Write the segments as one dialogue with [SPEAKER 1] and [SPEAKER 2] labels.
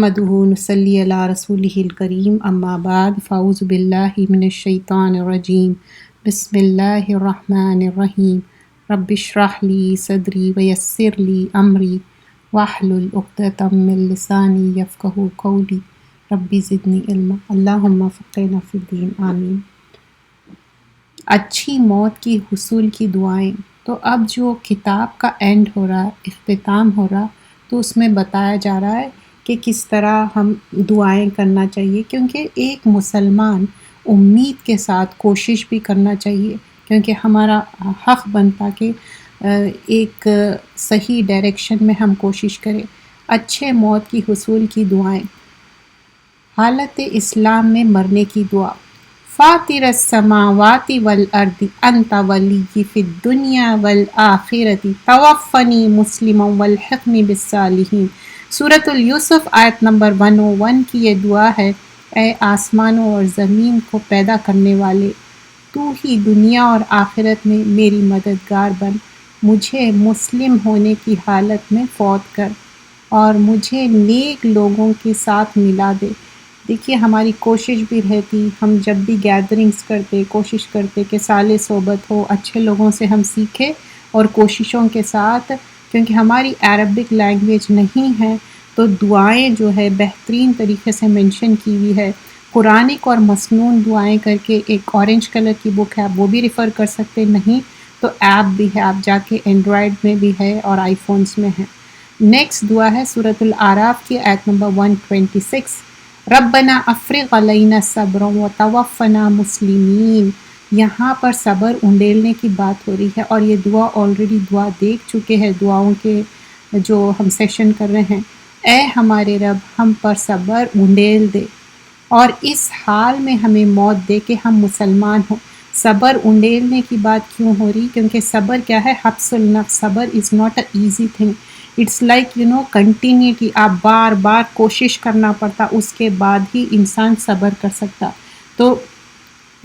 [SPEAKER 1] نحمده نصلی علی رسولہ الکریم اما بعد فاعوذ باللہ من الشیطان الرجیم بسم اللہ الرحمن الرحیم رب اشرح لی صدری ویسر لی امری واحلل عقدۃ من لسانی یفقہوا قولی رب زدنی علما اللہم فقہنا فی الدین آمین۔ اچھی موت کی حصول کی دعائیں۔ تو اب جو کتاب کا اینڈ ہو رہا، اختتام ہو رہا، تو اس میں بتایا جا رہا ہے کہ کس طرح ہم دعائیں کرنا چاہیے، کیونکہ ایک مسلمان امید کے ساتھ کوشش بھی کرنا چاہیے، کیونکہ ہمارا حق بنتا کہ ایک صحیح ڈائریکشن میں ہم کوشش کریں۔ اچھے موت کی حصول کی دعائیں۔ حالت اسلام میں مرنے کی دعا۔ فاطر السماوات والارض انت ولی فی الدنیا والآخرۃ توفنی مسلما والحقنی بالصالحین۔ سورۃ یوسف آیت نمبر 101 کی یہ دعا ہے، اے آسمانوں اور زمین کو پیدا کرنے والے، تو ہی دنیا اور آخرت میں میری مددگار بن، مجھے مسلم ہونے کی حالت میں فوت کر اور مجھے نیک لوگوں کے ساتھ ملا دے۔ دیکھیے ہماری کوشش بھی رہتی، ہم جب بھی گیدرنگز کرتے کوشش کرتے کہ صالح صحبت ہو، اچھے لوگوں سے ہم سیکھیں، اور کوششوں کے ساتھ، کیونکہ ہماری عربک لینگویج نہیں ہے تو دعائیں جو ہے بہترین طریقے سے منشن کی ہوئی ہے۔ قرآنک اور مسنون دعائیں کر کے ایک اورنج کلر کی بک ہے، آپ وہ بھی ریفر کر سکتے، نہیں تو ایپ بھی ہے، آپ جا کے اینڈرائڈ میں بھی ہے اور آئی فونز میں ہے۔ نیکسٹ دعا ہے سورۃ الاعراف کی آیت نمبر 126، ربنا افرغ علینا صبرا وتوفنا مسلمین۔ یہاں پر صبر انڈیلنے کی بات ہو رہی ہے، اور یہ دعا آلریڈی دعا دیکھ چکے ہیں دعاؤں کے جو ہم سیشن کر رہے ہیں۔ اے ہمارے رب، ہم پر صبر انڈیل دے اور اس حال میں ہمیں موت دے کہ ہم مسلمان ہوں۔ صبر انڈیلنے کی بات کیوں ہو رہی؟ کیونکہ صبر کیا ہے؟ حبس النفس۔ صبر is not a easy thing, it's like continuity, آپ بار بار کوشش کرنا پڑتا، اس کے بعد ہی انسان صبر کر سکتا۔ تو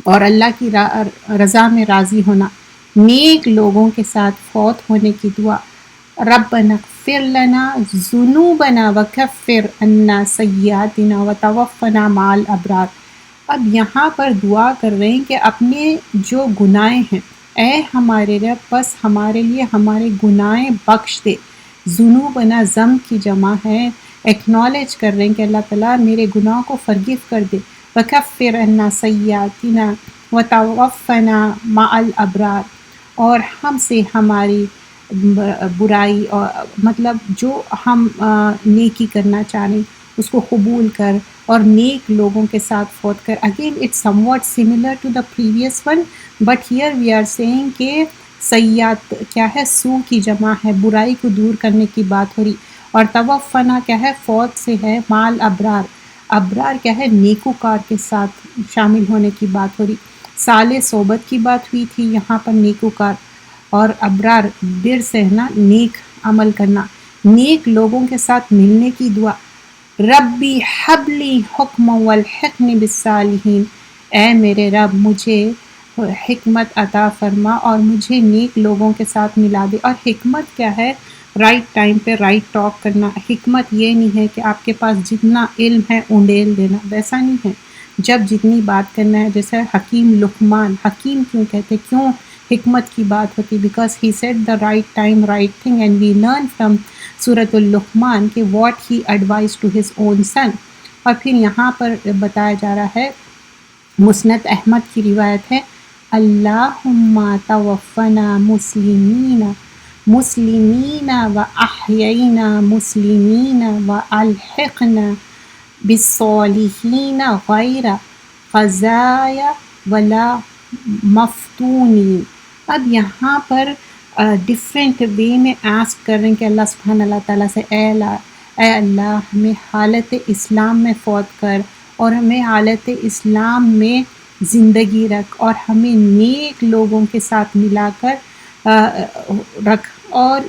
[SPEAKER 1] اور اللہ کی رضا میں راضی ہونا۔ نیک لوگوں کے ساتھ فوت ہونے کی دعا، ربنا اغفر لنا ذنوبنا وکفر عنا سیئاتنا وتوفنا مع الابرار۔ اب یہاں پر دعا کر رہے ہیں کہ اپنے جو گناہ ہیں، اے ہمارے رب بس ہمارے لیے ہمارے گناہ بخش دے۔ ذنوبنا ذنب کی جمع ہے، ایکنالج کر رہے ہیں کہ اللہ تعالیٰ میرے گناہوں کو فرگیو کر دے۔ وکفر عنا سیئاتنا وتوفنا مع الابرار، اور ہم سے ہماری برائی، اور مطلب جو ہم نیکی کرنا چاہیں اس کو قبول کر اور نیک لوگوں کے ساتھ فوت کر۔ Again it's somewhat similar to the previous one, but here we are seeing کہ سیئات کیا ہے؟ سو کی جمع ہے، برائی کو دور کرنے کی بات ہو رہی، اور توفنا کیا ہے؟ فوت سے ہے، مال ابرار، ابرار کیا ہے؟ نیکوکار کے ساتھ شامل ہونے کی بات ہو رہی۔ صالح صحبت کی بات ہوئی تھی، یہاں پر نیکوکار اور ابرار، بر سے ہے نا نیک عمل کرنا، نیک لوگوں کے ساتھ ملنے کی دعا۔ ربی حبلی حکم والحقنی بالصالحین، اے میرے رب مجھے حکمت عطا فرما اور مجھے نیک لوگوں کے ساتھ ملا دے۔ اور حکمت کیا ہے؟ رائٹ ٹائم پہ رائٹ ٹاک کرنا۔ حکمت یہ نہیں ہے کہ آپ کے پاس جتنا علم ہے انڈیل دینا، ویسا نہیں ہے۔ جب جتنی بات کرنا ہے، جیسے حکیم لقمان، حکیم کیوں کہتے، کیوں حکمت کی بات ہوتی؟ Because he said the right time right thing, and we learn from سورۃ اللقمان کہ what he advise to his own son. اور پھر یہاں پر بتایا جا رہا ہے، مسند احمد کی روایت ہے، اللہم توفنا مسلمین مسلمین و احیینا مسلمین و الحقنا بالصالحین غیر خزائی ولا مفتونین۔ اب یہاں پر ڈفرینٹ وے میں آسک کر رہے ہیں کہ اللہ سبحانہ اللہ تعالیٰ سے، اے اللہ ہمیں حالت اسلام میں فوت کر اور ہمیں حالت اسلام میں زندگی رکھ اور ہمیں نیک لوگوں کے ساتھ ملا کر رکھ، اور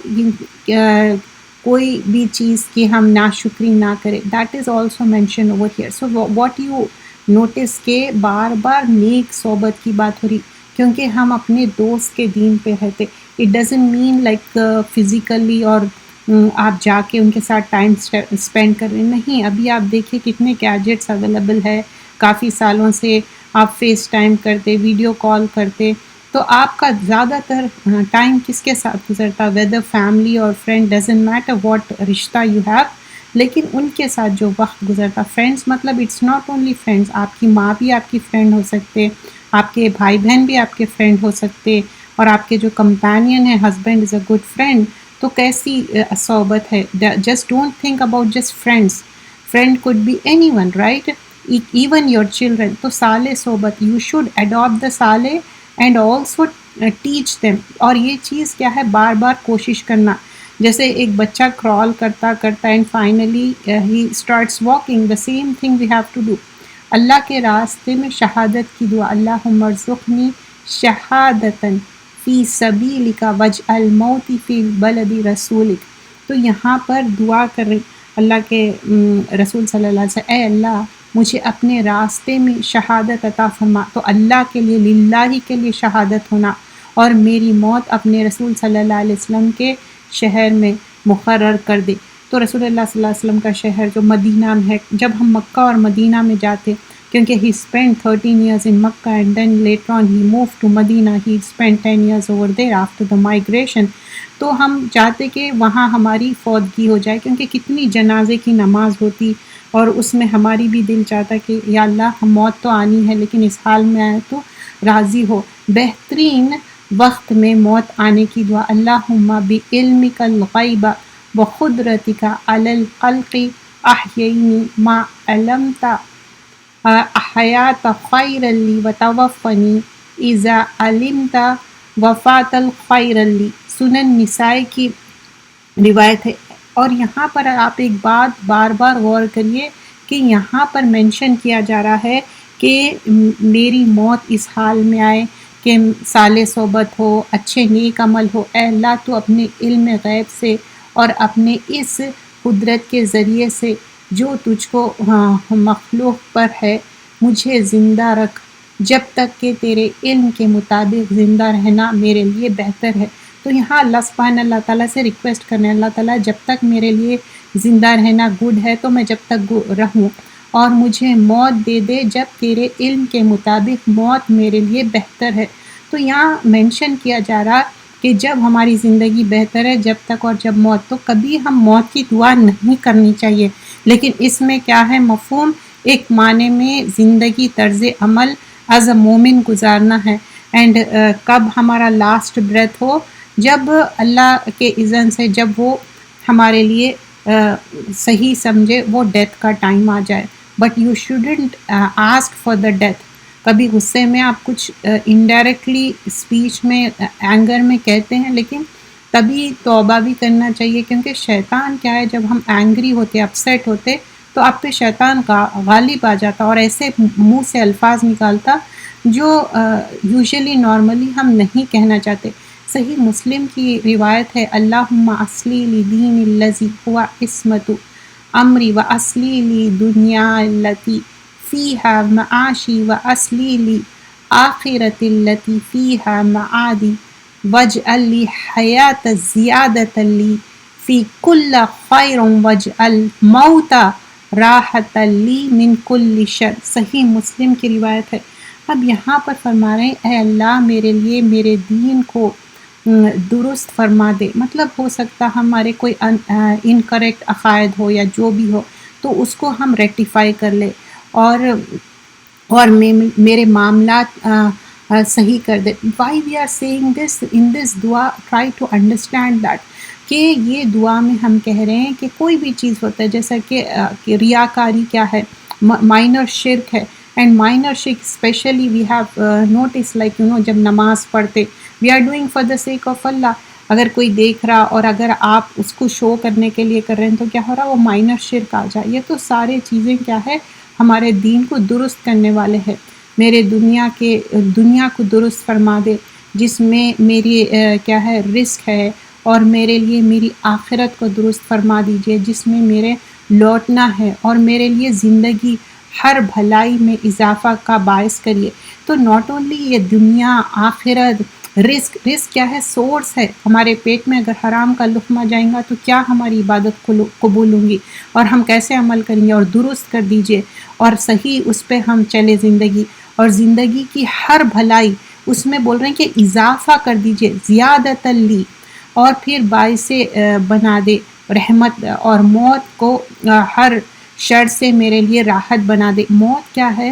[SPEAKER 1] کوئی بھی چیز کی ہم ناشکری نہ کریں۔ That is also mention over here. So what you notice کہ بار بار نیک صحبت کی بات ہو رہی، کیونکہ ہم اپنے دوست کے دین پہ رہتے۔ It doesn't mean like physically اور آپ جا کے ان کے ساتھ ٹائم اسپینڈ کر رہے ہیں، نہیں، ابھی آپ دیکھیں کتنے گیجٹس اویلیبل ہے، کافی سالوں سے آپ فیس ٹائم کرتے، ویڈیو کال کرتے، تو آپ کا زیادہ تر ٹائم کس کے ساتھ گزرتا، ویدر فیملی اور فرینڈ ڈزنٹ میٹر واٹ رشتہ یو ہیو، لیکن ان کے ساتھ جو وقت گزرتا، فرینڈس مطلب اٹس ناٹ اونلی فرینڈس، آپ کی ماں بھی آپ کی فرینڈ ہو سکتے، آپ کے بھائی بہن بھی آپ کے فرینڈ ہو سکتے، اور آپ کے جو کمپینین ہے husband is a good friend, تو کیسی صحبت ہے، just don't think about just friends, friend could be anyone right, even your children, تو صالح صحبت یو شوڈ اڈاپٹ دا صالح اینڈ آلسو ٹیچ دیم، اور یہ چیز کیا ہے، بار بار کوشش کرنا، جیسے ایک بچہ کرال کرتا کرتا and finally he starts walking, the same thing we have to do, اللہ کے راستے میں شہادت کی دعا، اللہم ارزقنی شہادتاً فی سبیلک واجعل موتی فی البلد رسولک، تو یہاں پر دعا کر رہے اللہ کے رسول صلی اللہ علیہ وسلم، اے اللہ مجھے اپنے راستے میں شہادت عطا فرما، تو اللہ کے لیے، للہ کے لیے شہادت ہونا، اور میری موت اپنے رسول صلی اللہ علیہ وسلم کے شہر میں مقرر کر دے، تو رسول اللہ صلی اللہ علیہ وسلم کا شہر جو مدینہ میں ہے، جب ہم مکہ اور مدینہ میں جاتے، کیونکہ he spent 13 years in Makkah and then later on he moved to Medina, he spent 10 years over there after the migration، تو ہم چاہتے کہ وہاں ہماری فوتگی ہو جائے، کیونکہ کتنی جنازے کی نماز ہوتی، اور اس میں ہماری بھی دل چاہتا کہ یا اللہ ہم موت تو آنی ہے لیکن اس حال میں آئے تو راضی ہو، بہترین وقت میں موت آنے کی دعا، اللہم بعلمک الغیب وقدرتک علی الخلق احیینی ما علمت حیات خیر لی وتوفنی اذا علمت وفات الخیر لی، سنن نسائی کی روایت ہے، اور یہاں پر آپ ایک بات بار بار غور کریے کہ یہاں پر مینشن کیا جا رہا ہے کہ میری موت اس حال میں آئے کہ صالح صحبت ہو، اچھے نیک عمل ہو، اے اللہ تو اپنے علم غیب سے اور اپنے اس قدرت کے ذریعے سے جو تجھ کو مخلوق پر ہے مجھے زندہ رکھ، جب تک کہ تیرے علم کے مطابق زندہ رہنا میرے لیے بہتر ہے، تو یہاں اللہ سبحانہ اللہ تعالیٰ سے ریکویسٹ کرنے، اللہ تعالیٰ جب تک میرے لیے زندہ رہنا گڈ ہے تو میں جب تک رہوں، اور مجھے موت دے دے جب تیرے علم کے مطابق موت میرے لیے بہتر ہے، تو یہاں مینشن کیا جا رہا کہ جب ہماری زندگی بہتر ہے جب تک، اور جب موت، تو کبھی ہم موت کی دعا نہیں کرنی چاہیے، لیکن اس میں کیا ہے مفہوم، ایک معنی میں زندگی طرز عمل ایز اے مومن گزارنا ہے، اینڈ کب ہمارا لاسٹ بریتھ ہو، جب اللہ کے اذن سے، جب وہ ہمارے لیے صحیح سمجھے وہ ڈیتھ کا ٹائم آ جائے، but you shouldn't ask for the death, کبھی غصے میں آپ کچھ انڈائریکٹلی اسپیچ میں اینگر میں کہتے ہیں، لیکن تبھی توبہ بھی کرنا چاہیے، کیونکہ شیطان کیا ہے، جب ہم اینگری ہوتے، اپسیٹ ہوتے، تو آپ پہ شیطان غالب آ جاتا اور ایسے منہ سے الفاظ نکالتا جو یوزلی نارملی ہم نہیں کہنا چاہتے۔ صحیح مسلم کی روایت ہے، اللہم اصلی لی دین الذی ہوا عصمت امری و اصلی لی دنیا التی فیہا معاشی و اصلی لی آخرت التی فیہا معادی واجعل لی حیات زیادت لی فی کل خیر واجعل موتا راحت لی من کل شر، صحیح مسلم کی روایت ہے۔ اب یہاں پر فرما رہے ہیں، اے اللہ میرے لیے میرے دین کو درست فرما دے، مطلب ہو سکتا ہمارے کوئی انکریکٹ عقائد ہو یا جو بھی ہو تو اس کو ہم ریکٹیفائی کر لے، اور میرے معاملات صحیح کر دے۔ وائی وی آر سیئنگ دس ان دس دعا، ٹرائی ٹو انڈرسٹینڈ دیٹ، کہ یہ دعا میں ہم کہہ رہے ہیں کہ کوئی بھی چیز ہوتا ہے، جیسا کہ ریاکاری کیا ہے، مائنر شرک ہے، اینڈ مائنر شرک especially we have notice like جب نماز پڑھتے we are doing for the sake of اللہ، اگر کوئی دیکھ رہا اور اگر آپ اس کو شو کرنے کے لیے کر رہے ہیں تو کیا ہو رہا، وہ مائنر شرک آ جائے، یہ تو سارے چیزیں کیا ہے ہمارے دین کو درست کرنے والے ہیں، میرے دنیا کو درست فرما دے جس میں میری کیا ہے رزق ہے، اور میرے لیے میری آخرت کو درست فرما دیجئے جس میں میرے لوٹنا ہے، اور میرے لیے زندگی ہر بھلائی میں اضافہ کا باعث کریے، تو ناٹ اونلی یہ دنیا آخرت رزق کیا ہے؟ سورس ہے. ہمارے پیٹ میں اگر حرام کا لقمہ جائیں گا تو کیا ہماری عبادت قبول ہوں گی، اور ہم کیسے عمل کریں گے؟ اور درست کر دیجئے اور صحیح اس پہ ہم چلے زندگی، اور زندگی کی ہر بھلائی اس میں بول رہے ہیں کہ اضافہ کر دیجئے، زیادت لی، اور پھر باعث بنا دے رحمت، اور موت کو ہر شر سے میرے لیے راحت بنا دے. موت کیا ہے؟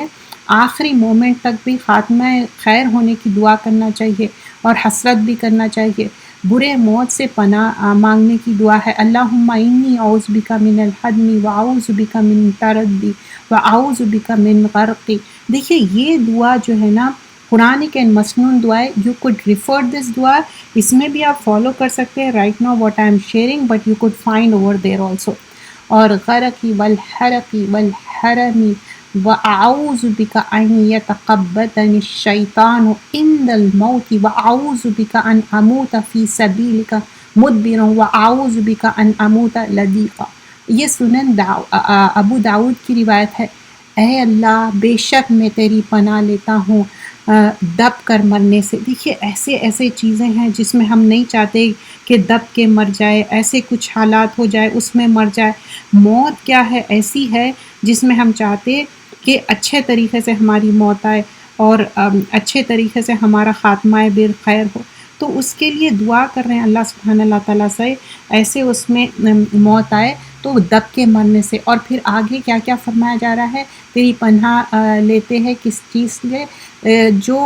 [SPEAKER 1] آخری مومنٹ تک بھی خاتمہ خیر ہونے کی دعا کرنا چاہیے اور حسرت بھی کرنا چاہیے. برے موت سے پناہ مانگنے کی دعا ہے. اللہم انی اعوذ بک من الحدم واعوذ بک من تردی واعوذ بک من غرقی. دیکھیے یہ دعا جو ہے نا قرآن کے مسنون دعا ہے. یو کوڈ ریفر دس دعا، اس میں بھی آپ فالو کر سکتے ہیں right now what I am sharing, but you could find over there also. اور غرقی والحرقی والحرمی وَأَعُوذُ بِكَ أَن يَتَقَبَّضَنِ الشَّيْطَانُ عِنْدَ الْمَوْتِ وَأَعُوذُ بِكَ أَنْ أَمُوتَ فِي سَبِيلِكَ مُدْبِرًا وَأَعُوذُ بِكَ أَنْ أَمُوتَ لَذِيقًا. یہ سنن ابو داؤد کی روایت ہے. اے اللہ بے شک میں تیری پناہ لیتا ہوں دب کر مرنے سے. دیکھیے ایسے چیزیں ہیں جس میں ہم نہیں چاہتے کہ دب کے مر جائے، ایسے کچھ حالات ہو جائے اس میں مر جائے. موت کیا ہے؟ ایسی ہے جس میں ہم چاہتے کہ اچھے طریقے سے ہماری موت آئے اور اچھے طریقے سے ہمارا خاتمہ بالخیر ہو. تو اس کے لیے دعا کر رہے ہیں اللہ سبحانہ اللہ تعالیٰ سے ایسے اس میں موت آئے تو دب کے مرنے سے. اور پھر آگے کیا کیا فرمایا جا رہا ہے؟ تیری پناہ لیتے ہیں کس چیز سے؟ جو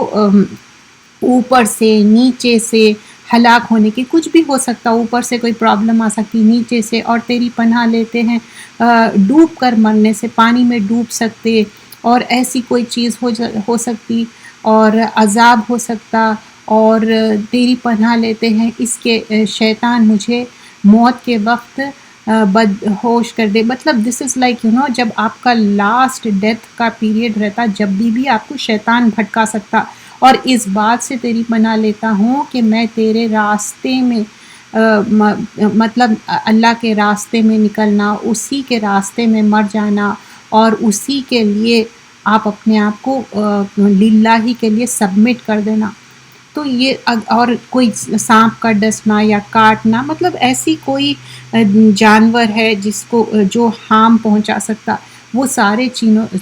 [SPEAKER 1] اوپر سے نیچے سے ہلاک ہونے کی، کچھ بھی ہو سکتا، اوپر سے کوئی پرابلم آ سکتی، نیچے سے. اور تیری پناہ لیتے ہیں ڈوب کر مرنے سے، پانی میں ڈوب سکتے اور ایسی کوئی چیز ہو سکتی اور عذاب ہو سکتا. اور تیری پناہ لیتے ہیں اس کے شیطان مجھے موت کے وقت بدہوش کر دے. مطلب دس از لائک جب آپ کا لاسٹ ڈیتھ کا پیریڈ رہتا، جب بھی آپ کو شیطان بھٹکا سکتا. اور اس بات سے تیری پناہ لیتا ہوں کہ میں تیرے راستے میں مطلب اللہ کے راستے میں نکلنا، اسی کے راستے میں مر جانا، اور اسی کے لیے آپ اپنے آپ کو للہ ہی کے لیے سبمٹ کر دینا. تو یہ اور کوئی سانپ کا ڈسنا یا کاٹنا، مطلب ایسی کوئی جانور ہے جس کو جو ہارم پہنچا سکتا، وہ سارے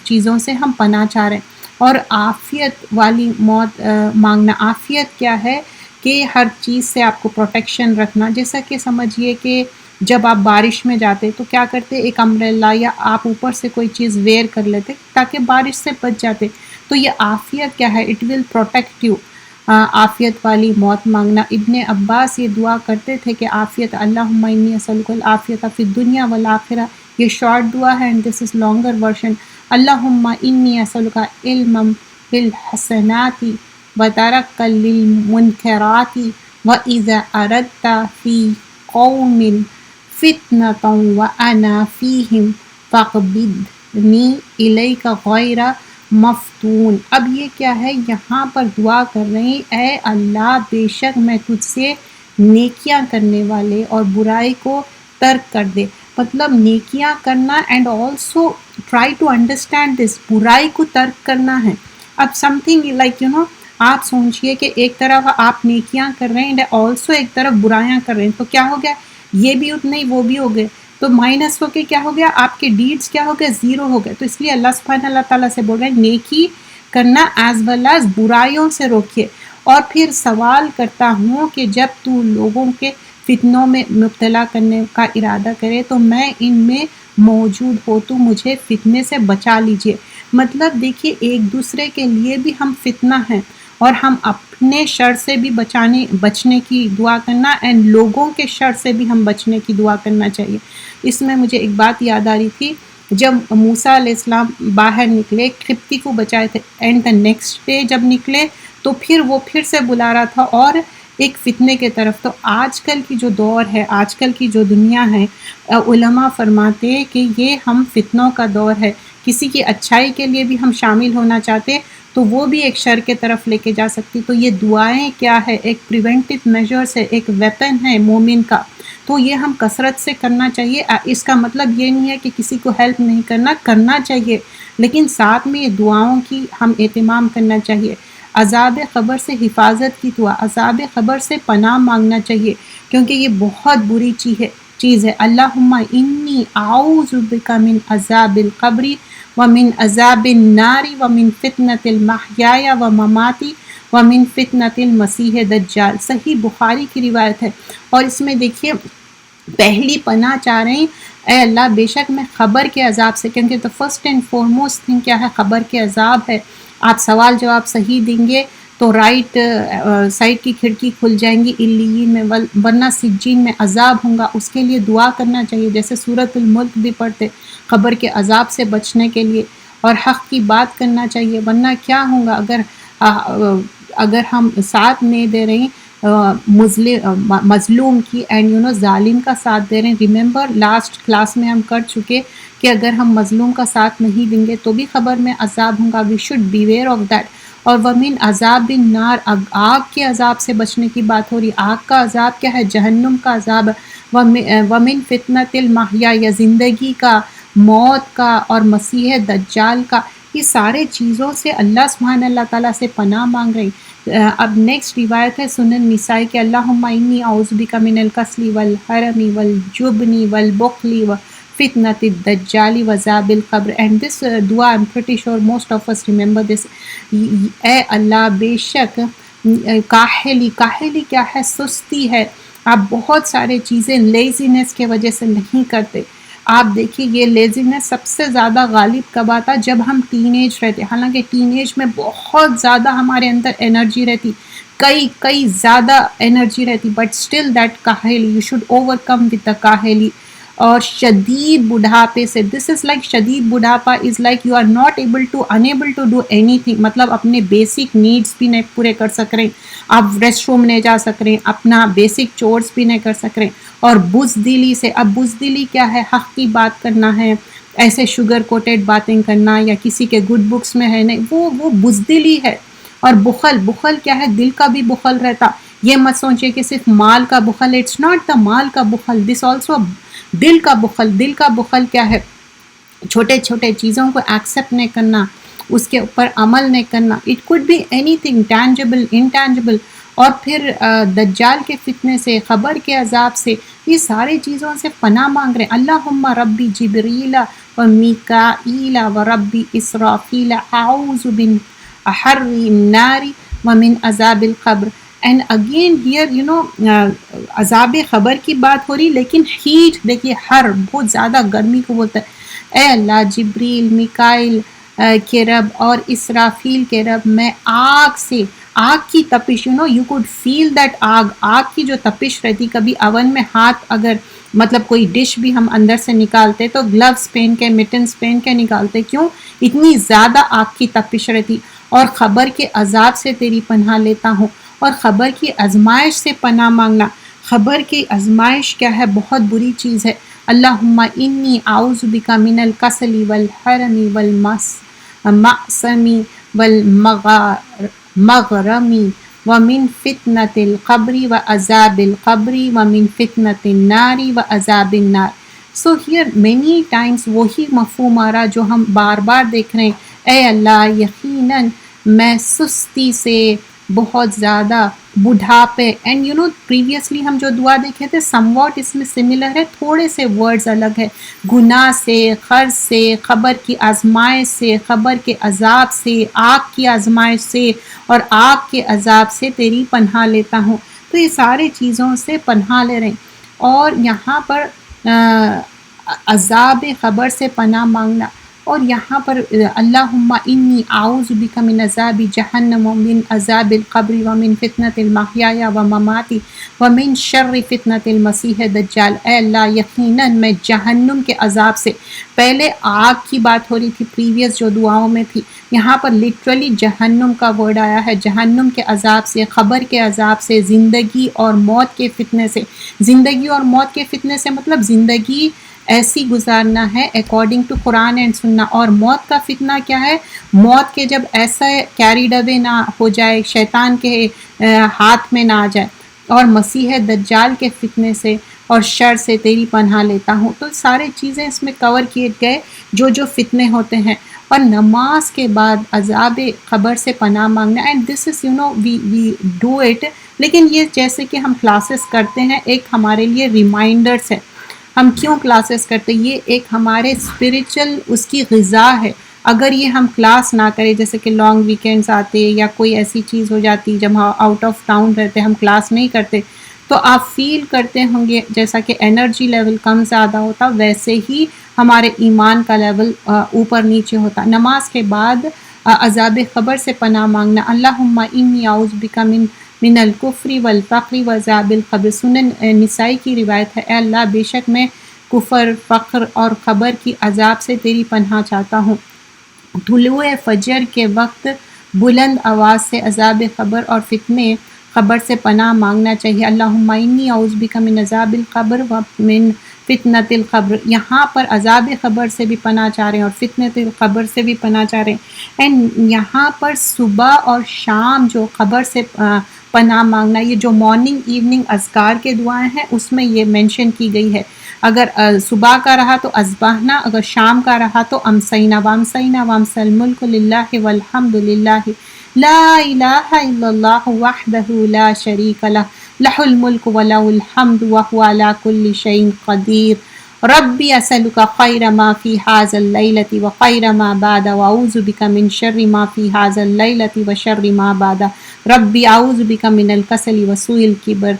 [SPEAKER 1] چیزوں سے ہم پناہ چاہ رہے ہیں. اور عافیت والی موت مانگنا. عافیت کیا ہے؟ کہ ہر چیز سے آپ کو پروٹیکشن رکھنا. جیسا کہ سمجھیے کہ جب آپ بارش میں جاتے تو کیا کرتے؟ ایک امبریلا یا آپ اوپر سے کوئی چیز ویئر کر لیتے تاکہ بارش سے بچ جاتے. تو یہ عافیت کیا ہے؟ It will protect you. عافیت والی موت مانگنا. ابن عباس یہ دعا کرتے تھے کہ عافیت، اللہم انی اسألک العافیۃ فی الدنیا والآخرہ. یہ شارٹ دعا ہے and this is longer version. اللہم انی اسألک علما بالحسنات وترکا للمنکرات وإذا اردت فی قوم فتنة وأنا فیہم فاقبضنی الیک غیر مفتون. اب یہ کیا ہے؟ یہاں پر دعا کر رہے ہیں اے اللہ بے شک میں تجھ سے نیکیاں کرنے والے اور برائی کو ترک کر دے. مطلب نیکیاں کرنا and also try to understand this, برائی کو ترک کرنا ہے. اب سم تھنگ لائک آپ سوچئے کہ ایک طرف آپ نیکیاں کر رہے ہیں اینڈ آلسو ایک طرف برائیاں کر رہے ہیں، تو کیا ہو گیا؟ یہ بھی اتنے ہی وہ بھی ہو گئے، تو مائنس ہو کے کیا ہو گیا؟ آپ کے ڈیڈز کیا ہو گئے؟ زیرو ہو گئے. تو اس لیے اللہ سبحانہ اللہ تعالیٰ سے بول رہے ہیں نیکی کرنا ایز ویل ایز برائیوں سے روکیے. اور پھر سوال کرتا ہوں کہ جب تو لوگوں کے فتنوں میں مبتلا کرنے کا ارادہ کرے تو میں ان میں موجود ہو، تو مجھے فتنے سے بچا لیجئے. مطلب دیکھیے ایک دوسرے کے لیے بھی ہم فتنہ ہیں، اور ہم اپنے شر سے بھی بچنے کی دعا کرنا، اینڈ لوگوں کے شر سے بھی ہم بچنے کی دعا کرنا چاہیے. اس میں مجھے ایک بات یاد آ رہی تھی، جب موسیٰ علیہ السلام باہر نکلے قبطی کو بچائے تھے، اینڈ دا نیکسٹ ڈے جب نکلے تو پھر وہ پھر سے بلا رہا تھا اور ایک فتنے کے طرف. تو آج کل کی جو دور ہے، آج کل کی جو دنیا ہے، علماء فرماتے ہیں کہ یہ ہم فتنوں کا دور ہے. کسی کی اچھائی کے لیے بھی ہم شامل ہونا چاہتے تو وہ بھی ایک شر کے طرف لے کے جا سکتی. تو یہ دعائیں کیا ہے؟ ایک پریونٹیو میجرز ہے، ایک ویپن ہے مومن کا. تو یہ ہم کثرت سے کرنا چاہیے. اس کا مطلب یہ نہیں ہے کہ کسی کو ہیلپ نہیں کرنا چاہیے، لیکن ساتھ میں یہ دعاؤں کی ہم اہتمام کرنا چاہیے. عذاب قبر سے حفاظت کی دعا، عذاب قبر سے پناہ مانگنا چاہیے کیونکہ یہ بہت بری چیز ہے۔ اللہم انی اعوذ بک من عذاب القبر ومن عذاب النار ومن فتنة المحیا وممات ومن فتنة المسیح دجال۔ صحیح بخاری کی روایت ہے، اور اس میں دیکھیے پہلی پناہ چاہ رہے ہیں، اے اللہ بے شک میں قبر کے عذاب سے، کیونکہ تو فرسٹ اینڈ فارموسٹ تھنگ کیا ہے؟ قبر کے عذاب ہے۔ آپ سوال جواب صحیح دیں گے تو رائٹ سائڈ کی کھڑکی کھل جائیں گی علیین میں، ورنہ سجین میں عذاب ہوں گا۔ اس کے لیے دعا کرنا چاہیے، جیسے سورۃ الملک بھی پڑھتے قبر کے عذاب سے بچنے کے لیے، اور حق کی بات کرنا چاہیے، ورنہ کیا ہوں گا اگر ہم ساتھ نہیں دے رہے ہیں مظلوم کی اینڈ ظالم کا ساتھ دے رہے ہیں۔ ریممبر لاسٹ کلاس میں ہم کر چکے کہ اگر ہم مظلوم کا ساتھ نہیں دیں گے تو بھی قبر میں عذاب ہوں گا۔ We should beware of that. اور ومن عذاب النار، آگ کے عذاب سے بچنے کی بات ہو رہی۔ آگ کا عذاب کیا ہے؟ جہنم کا عذاب۔ ومن فتنۃ المحیا، یا زندگی کا، موت کا، اور مسیح دجال کا، یہ سارے چیزوں سے اللہ سبحانہ اللہ تعالیٰ سے پناہ مانگ رہی۔ اب نیکسٹ روایت ہے سنن نسائی کے، اللہم انی اعوذ بک من الکسل والحرم والجبن والبخل وفتنة الدجال وعذاب القبر۔ اینڈ دس دعا I'm pretty sure most of us remember this۔ اے اللہ بے شک کاہلی کیا ہے؟ سستی ہے۔ آپ بہت سارے چیزیں لیزینس کے وجہ سے نہیں کرتے۔ آپ دیکھیے یہ لیزینس سب سے زیادہ غالب کب آتا؟ جب ہم ٹین ایج رہتے، حالانکہ ٹین ایج میں بہت زیادہ ہمارے اندر انرجی رہتی، کئی زیادہ انرجی رہتی، بٹ اسٹل دیٹ کاہلی، you should over come with the کاہلی۔ اور شدید بڑھاپے سے، دس از لائک شدید بڑھاپا is like you are not unable to do anything, مطلب اپنے بیسک نیڈس بھی نہیں پورے کر سک رہے، آپ ریسٹ روم نہیں جا سک رہے، اپنا بیسک چورس بھی نہیں کر سک رہے۔ اور بزدلی سے، اب بزدلی کیا ہے؟ حق کی بات کرنا ہے، ایسے شوگر کوٹیڈ باتیں کرنا یا کسی کے گڈ بکس میں ہے نہیں، وہ بزدلی ہے۔ اور بخل کیا ہے؟ دل کا بھی بخل رہتا۔ یہ مت سوچے کہ صرف مال کا بخل، اٹس ناٹ دا مال کا بخل، دس آلسو دل کا بخل کیا ہے؟ چھوٹے چیزوں کو ایکسیپٹ نہیں کرنا، اس کے اوپر عمل نہیں کرنا۔ It could be anything, tangible, intangible. اور پھر دجال کے فتنے سے، قبر کے عذاب سے، یہ سارے چیزوں سے پناہ مانگ رہے ہیں۔ اللہم ربی جبریل و میکائیل و ربی اسرافیل اعوذ من حر النار ومن عذاب القبر۔ اینڈ اگین ہیئر عذاب قبر کی بات ہو رہی، لیکن ہیٹ دیکھیے، ہر بہت زیادہ گرمی کو بولتا ہے۔ اے اللہ جبریل، میکائیل کے رب اور اسرافیل کے رب، میں آگ کی تپش، یو کوڈ فیل دیٹ آگ کی جو تپش رہتی، کبھی اون میں ہاتھ اگر مطلب کوئی ڈش بھی ہم اندر سے نکالتے تو گلوز پہن کے، مٹنز پہن کے نکالتے، کیوں؟ اتنی زیادہ آگ کی تپش رہتی۔ اور قبر کے عذاب سے تیری پناہ لیتا ہوں، اور قبر کی آزمائش سے پناہ مانگنا۔ قبر کی آزمائش کیا ہے؟ بہت بری چیز ہے۔ اللہم انی اعوذ بک من الکسل والحرم والمعصم والمغرم ومن فتنة القبر وعذاب القبر ومن فتنة النار وعذاب النار۔ سو ہیئر مینی ٹائمس وہی مفہوم آ رہا جو ہم بار بار دیکھ رہے ہیں۔ اے اللہ یقیناً میں سستی سے، بہت زیادہ بڑھاپے، اینڈ پریویسلی ہم جو دعا دیکھے تھے سم واٹ اس میں سملر ہے، تھوڑے سے ورڈز الگ ہے، گناہ سے، قرض سے، قبر کی آزمائش سے، قبر کے عذاب سے، آگ کی آزمائش سے، اور آگ کے عذاب سے تیری پناہ لیتا ہوں۔ تو یہ سارے چیزوں سے پناہ لے رہے ہیں۔ اور یہاں پر عذاب قبر سے پناہ مانگنا، اور یہاں پر اللہم انی اعوذ بک من عذاب جہنم ومن عذاب القبر ومن فتنة المحیا وممات ومن شر فتنة المسیح دجال۔ اے اللہ یقیناً میں جہنم کے عذاب سے، پہلے آگ کی بات ہو رہی تھی پریویس جو دعاؤں میں تھی، یہاں پر لٹرلی جہنم کا ورڈ آیا ہے، جہنم کے عذاب سے، قبر کے عذاب سے، زندگی اور موت کے فتنے سے۔ زندگی اور موت کے فتنے سے مطلب زندگی ایسی گزارنا ہے اکارڈنگ ٹو قرآن اینڈ سننا، اور موت کا فتنہ کیا ہے؟ موت کے جب ایسا کیریڈ اوے نہ ہو جائے، شیطان کے ہاتھ میں نہ آ جائے، اور مسیح دجال کے فتنے سے اور شر سے تیری پناہ لیتا ہوں۔ تو سارے چیزیں اس میں کور کیے گئے جو فتنے ہوتے ہیں۔ اور نماز کے بعد عذاب قبر سے پناہ مانگنا. And this is we do it. لیکن یہ جیسے کہ ہم کلاسز کرتے ہیں ایک ہمارے لیے ریمائنڈرس ہے. ہم کیوں کلاسز کرتے؟ یہ ایک ہمارے اسپریچل اس کی غذا ہے. اگر یہ ہم کلاس نہ کریں، جیسے کہ لانگ ویکینڈز آتے یا کوئی ایسی چیز ہو جاتی جب ہم آؤٹ آف ٹاؤن رہتے ہم کلاس نہیں کرتے، تو آپ فیل کرتے ہوں گے جیسا کہ انرجی لیول کم زیادہ ہوتا، ویسے ہی ہمارے ایمان کا لیول اوپر نیچے ہوتا. نماز کے بعد عذاب قبر سے پناہ مانگنا. اللہم انی اعوذ بک من الکفر والفقر وعذاب القبر. سنن نسائی کی روایت ہے، اے اللہ بے شک میں کفر، فقر اور قبر کی عذاب سے تیری پناہ چاہتا ہوں. طلوع فجر کے وقت بلند آواز سے عذاب قبر اور فتنے قبر سے پناہ مانگنا چاہیے. اللہم انی اعوذ بک من عذاب القبر ومن فتنۃ القبر. یہاں پر عذاب قبر سے بھی پناہ چاہ رہے ہیں اور فتنۃ القبر سے بھی پناہ چاہ رہے ہیں. اینڈ یہاں پر صبح اور شام جو قبر سے پناہ مانگنا، یہ جو مارننگ ایوننگ اذکار کے دعائیں ہیں اس میں یہ مینشن کی گئی ہے. اگر صبح کا رہا تو اصبحنا، اگر شام کا رہا تو امسینا وامسی الملک للہ والحمد للہ لا الہ الا اللہ وحدہ لا شریک لہ لہ الملک ولہ الحمد وہو علی کل شیء قدیر. ربی اسألک خیر ما فی ھذا اللیلۃ وخیر ما بعد واعوذ بک من شر ما فی ھذا اللیلۃ وشر ما بعد. ربی اعوذ بک من الکسل وسوء الکبر.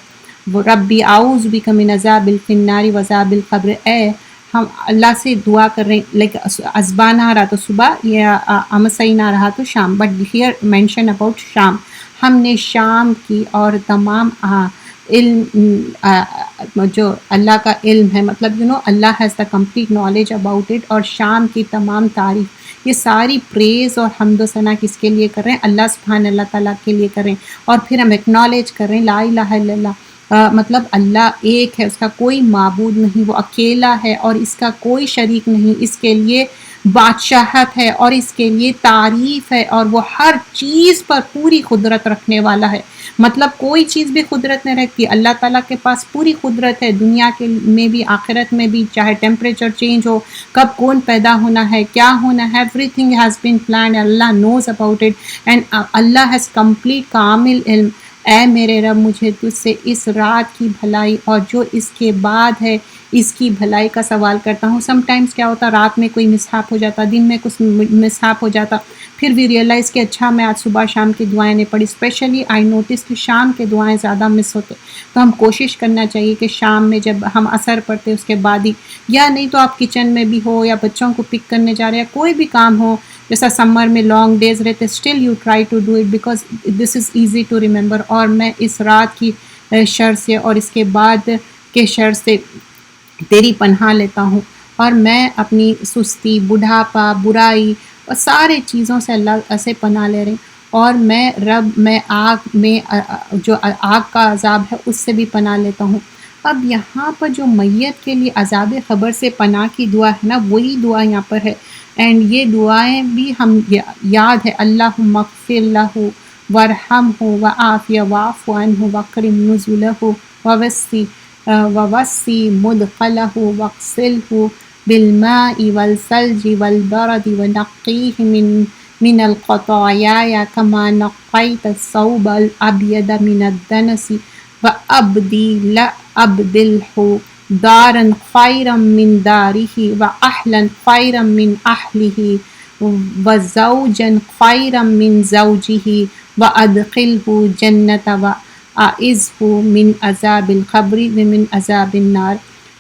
[SPEAKER 1] ربی اعوذ بک من عذاب فی النار وعذاب القبر. اے ہم اللہ سے دعا کر رہے ہیں، لائک اصبح نہ رہا تو صبح یا امسئی نہ رہا تو شام، بٹ ہیئر مینشن اباؤٹ شام. ہم نے شام کی اور تمام علم جو اللہ کا علم ہے، مطلب اللہ has the complete knowledge about it, اور شام کی تمام تعریف، یہ ساری پریز اور حمد و ثنا کس کے لیے کر رہے ہیں؟ اللہ سبحانہ اللہ تعالیٰ کے لیے کر رہے ہیں. اور پھر ہم ایکنالج کر رہے ہیں لا الہ الا اللہ، مطلب اللہ ایک ہے، اس کا کوئی معبود نہیں، وہ اکیلا ہے اور اس کا کوئی شریک نہیں، اس کے لیے بادشاہت ہے اور اس کے لیے تعریف ہے، اور وہ ہر چیز پر پوری قدرت رکھنے والا ہے. مطلب کوئی چیز بھی قدرت نہیں رکھتی، اللہ تعالیٰ کے پاس پوری قدرت ہے، دنیا کے میں بھی آخرت میں بھی، چاہے ٹیمپریچر چینج ہو، کب کون پیدا ہونا ہے، کیا ہونا ہے، everything has been planned. اللہ نوز اباؤٹ اٹ اینڈ اللہ ہیز کمپلیٹ کامل علم. اے میرے رب مجھے تجھ سے اس رات کی بھلائی اور جو اس کے بعد ہے اس کی بھلائی کا سوال کرتا ہوں. سم ٹائمز کیا ہوتا، رات میں کوئی مسہاپ ہو جاتا، دن میں کچھ مسہاپ ہو جاتا، پھر بھی ریئلائز کہ اچھا میں آج صبح شام کی دعائیں نہیں پڑھی. اسپیشلی آئی نوٹس کہ شام کے دعائیں زیادہ مس ہوتے، تو ہم کوشش کرنا چاہیے کہ شام میں جب ہم عصر پڑھتے اس کے بعد ہی، یا نہیں تو آپ کچن میں بھی ہو یا بچوں کو پک کرنے جا رہے ہیں، کوئی بھی کام ہو، جیسا سمر میں لانگ ڈیز رہتے، still you try to do it because this is easy to remember. اور میں اس رات کی شر سے اور اس کے بعد کے شر سے تیری پناہ لیتا ہوں، اور میں اپنی سستی، بڑھاپا، برائی اور سارے چیزوں سے اللہ سے پناہ لے رہی ہوں. اور میں آگ میں جو آگ کا عذاب ہے اس سے بھی پناہ لیتا ہوں. اب یہاں پر جو میت کے لیے عذاب قبر سے پناہ کی دعا ہے نا، وہی دعا یہاں پر ہے. اینڈ یہ دعائیں بھی ہم یاد ہے، اللہم اغفر لہ وارحمہ وعافیہ واعف عنہ واکرم نزلہ ووسع مدخلہ واغسلہ بالماء والثلج والبرد ونقیہ من الخطایا کما نقیت الثوب الابیض من الدنس وابدلہ دارا خیرا من دارہ واہلا خیرا من اہلہ وزوجا خیرا من زوجہ وادخلہ جنت واعذہ من عذاب القبر ومن عذاب النار.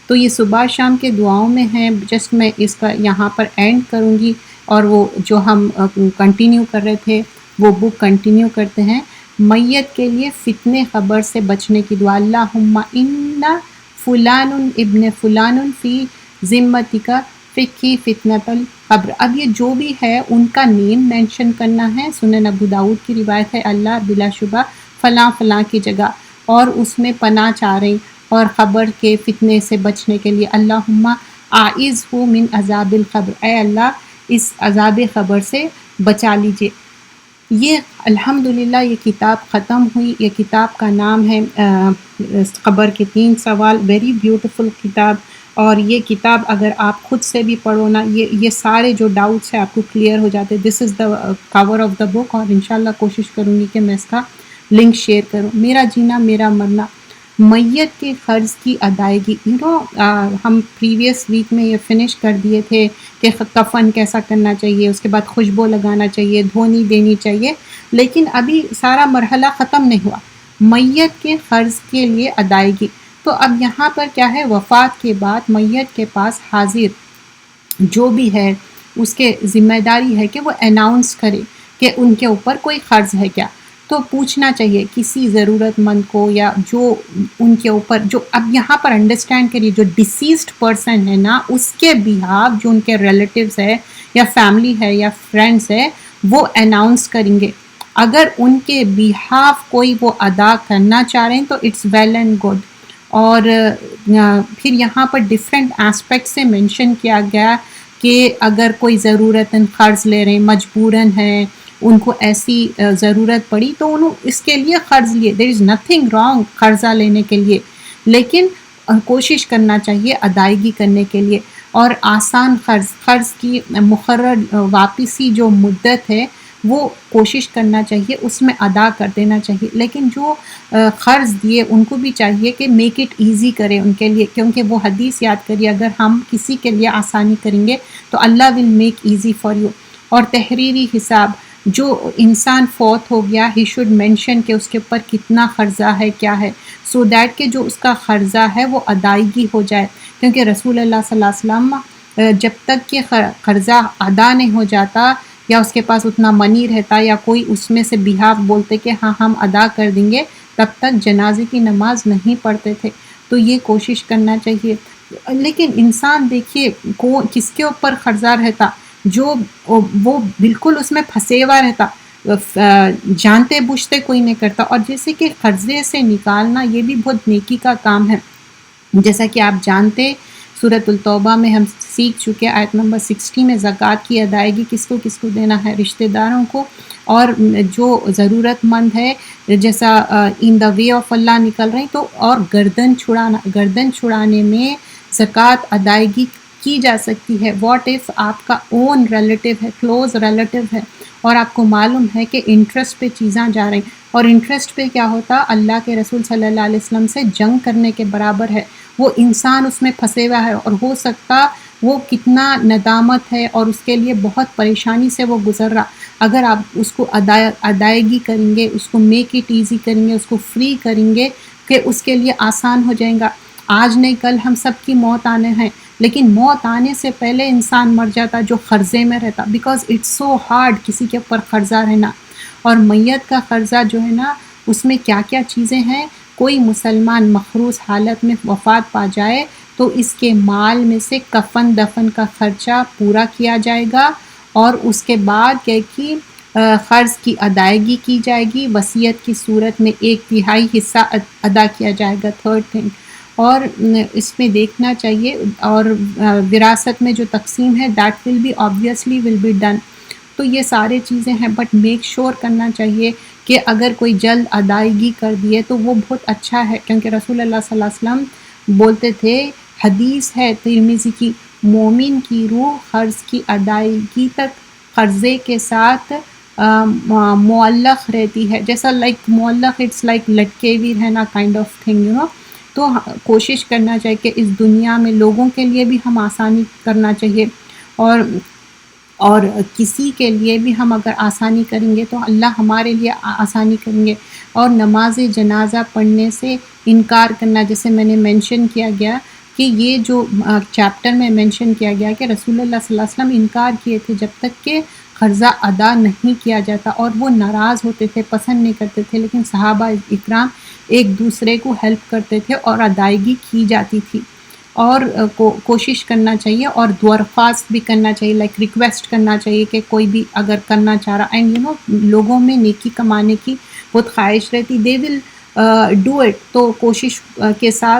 [SPEAKER 1] تو یہ صبح شام کے دعاؤں میں ہیں، جسٹ میں اس کا یہاں پر اینڈ کروں گی، اور وہ جو ہم کنٹینیو کر رہے تھے وہ بک کنٹینیو کرتے ہیں. میت کے لیے فتنے قبر سے بچنے کی دعا. اللہم ان فلان ابن فلان فی ذمتک فقی فتنۃ القبر. اب یہ جو بھی ہے ان کا نیم مینشن کرنا ہے. سنن ابو داؤد کی روایت ہے، اللہ بلا شبہ فلاں فلاں کی جگہ، اور اس میں پناہ چاہ رہے اور قبر کے فتنے سے بچنے کے لیے. اللہم اعذہ من عذاب القبر، اے اللہ اس عذاب قبر سے بچا لیجئے. یہ الحمدللہ یہ کتاب ختم ہوئی. یہ کتاب کا نام ہے قبر کے 3 سوال. ویری بیوٹیفل کتاب. اور یہ کتاب اگر آپ خود سے بھی پڑھو نا، یہ سارے جو ڈاؤٹس ہیں آپ کو کلیئر ہو جاتے. دس از دا کور آف دا بک، اور انشاءاللہ کوشش کروں گی کہ میں اس کا لنک شیئر کروں. میرا جینا میرا مرنا، میت کے قرض کی ادائیگی. ہم پریویس ویک میں یہ فنش کر دیے تھے کہ کفن کیسا کرنا چاہیے، اس کے بعد خوشبو لگانا چاہیے، دھونی دینی چاہیے، لیکن ابھی سارا مرحلہ ختم نہیں ہوا. میت کے قرض کے لیے ادائیگی. تو اب یہاں پر کیا ہے، وفات کے بعد میت کے پاس حاضر جو بھی ہے اس کے ذمہ داری ہے کہ وہ اناؤنس کرے کہ ان کے اوپر کوئی قرض ہے کیا. تو پوچھنا چاہیے کسی ضرورت مند کو، یا جو ان کے اوپر جو، اب یہاں پر انڈرسٹینڈ کریے، جو ڈیسیزڈ پرسن ہے نا، اس کے بیہاف جو ان کے ریلیٹیوز ہے یا فیملی ہے یا فرینڈس ہے، وہ اناؤنس کریں گے. اگر ان کے بیہاف کوئی وہ ادا کرنا چاہ رہے ہیں تو اٹس ویل اینڈ گڈ. اور پھر یہاں پر ڈفرینٹ اسپیکٹ سے مینشن کیا گیا کہ اگر کوئی ضرورتاً قرض لے رہے ہیں، مجبوراً ہے، ان کو ایسی ضرورت پڑی تو انہوں اس کے لیے قرض لیے. دیر از نتھنگ رانگ قرضہ لینے کے لیے، لیکن کوشش کرنا چاہیے ادائیگی کرنے کے لیے. اور آسان قرض کی مقرر واپسی جو مدت ہے وہ کوشش کرنا چاہیے اس میں ادا کر دینا چاہیے. لیکن جو قرض دیے ان کو بھی چاہیے کہ میک اٹ ایزی کرے ان کے لیے، کیونکہ وہ حدیث یاد کریے، اگر ہم کسی کے لیے آسانی کریں گے تو اللہ will make easy for you. اور تحریری حساب، جو انسان فوت ہو گیا، ہی شوڈ مینشن کہ اس کے اوپر کتنا قرضہ ہے، کیا ہے، سو دیٹ کہ جو اس کا قرضہ ہے وہ ادائیگی ہو جائے. کیونکہ رسول اللہ صلی اللہ علیہ وسلم جب تک کہ قرضہ ادا نہیں ہو جاتا، یا اس کے پاس اتنا منی رہتا، یا کوئی اس میں سے بیہاف بولتے کہ ہاں ہم ادا کر دیں گے، تب تک جنازے کی نماز نہیں پڑھتے تھے. تو یہ کوشش کرنا چاہیے. لیکن انسان دیکھیے کس کے اوپر قرضہ رہتا، جو وہ بالکل اس میں پھنسے ہوا رہتا، جانتے بوجھتے کوئی نہیں کرتا. اور جیسے کہ قرضے سے نکالنا یہ بھی بہت نیکی کا کام ہے. جیسا کہ آپ جانتے سورۃ التوبہ میں ہم سیکھ چکے، آیت نمبر 60 میں زکوٰۃ کی ادائیگی کس کو دینا ہے، رشتہ داروں کو، اور جو ضرورت مند ہے، جیسا ان دا وے آف اللہ نکل رہے ہیں تو. اور گردن چھڑانے میں زکوٰۃ ادائیگی کی جا سکتی ہے. واٹ ایف آپ کا اون ریلیٹیو ہے، کلوز ریلیٹیو ہے، اور آپ کو معلوم ہے کہ انٹرسٹ پہ چیزاں جا رہی ہیں، اور انٹرسٹ پہ کیا ہوتا، اللہ کے رسول صلی اللہ علیہ وسلم سے جنگ کرنے کے برابر ہے. وہ انسان اس میں پھنسے ہوا ہے، اور ہو سکتا وہ کتنا ندامت ہے اور اس کے لیے بہت پریشانی سے وہ گزر رہا. اگر آپ اس کو ادائیگی کریں گے، اس کو میک اٹ ایزی کریں گے، اس کو فری کریں گے کہ اس کے لیے آسان ہو جائے گا. آج نہیں کل ہم سب کی موت آنے ہیں، لیکن موت آنے سے پہلے انسان مر جاتا جو قرضے میں رہتا، بیکاز اٹس سو ہارڈ کسی کے اوپر قرضہ رہنا. اور میت کا قرضہ جو ہے نا، اس میں کیا کیا چیزیں ہیں. کوئی مسلمان مخروص حالت میں وفات پا جائے تو اس کے مال میں سے کفن دفن کا خرچہ پورا کیا جائے گا، اور اس کے بعد کیا کہ قرض کی ادائیگی کی جائے گی. وصیت کی صورت میں 1/3 حصہ ادا کیا جائے گا. تھرڈ تھنگ، اور اس میں دیکھنا چاہیے، اور وراثت میں جو تقسیم ہے that will be obviously will be done. تو یہ سارے چیزیں ہیں، بٹ میک شور کرنا چاہیے کہ اگر کوئی جلد ادائیگی کر دیے تو وہ بہت اچھا ہے. کیونکہ رسول اللہ صلی اللہ علیہ وسلم بولتے تھے، حدیث ہے ترمذی کی، مومن کی روح قرض کی ادائیگی تک قرضے کے ساتھ معلق رہتی ہے. جیسا لائک معلق، اٹس لائک لٹکے ہوئی رہنا کائنڈ آف تھنگ، تو کوشش کرنا چاہیے کہ اس دنیا میں لوگوں کے لیے بھی ہم آسانی کرنا چاہیے، اور کسی کے لیے بھی ہم اگر آسانی کریں گے تو اللہ ہمارے لیے آسانی کریں گے. اور نماز جنازہ پڑھنے سے انکار کرنا، جیسے میں نے مینشن کیا گیا کہ یہ جو چیپٹر میں مینشن کیا گیا کہ رسول اللہ صلی اللہ علیہ وسلم انکار کیے تھے جب تک کہ قرضہ ادا نہیں کیا جاتا، اور وہ ناراض ہوتے تھے، پسند نہیں کرتے تھے، لیکن صحابہ اکرام ایک دوسرے کو ہیلپ کرتے تھے اور ادائیگی کی جاتی تھی. اور کوشش کرنا چاہیے، اور درخواست بھی کرنا چاہیے، لائک ریکویسٹ کرنا چاہیے کہ کوئی بھی اگر کرنا چاہ رہا، اینڈ لوگوں میں نیکی کمانے کی بہت خواہش رہتی، دے ول ڈو اٹ. تو کوشش کے ساتھ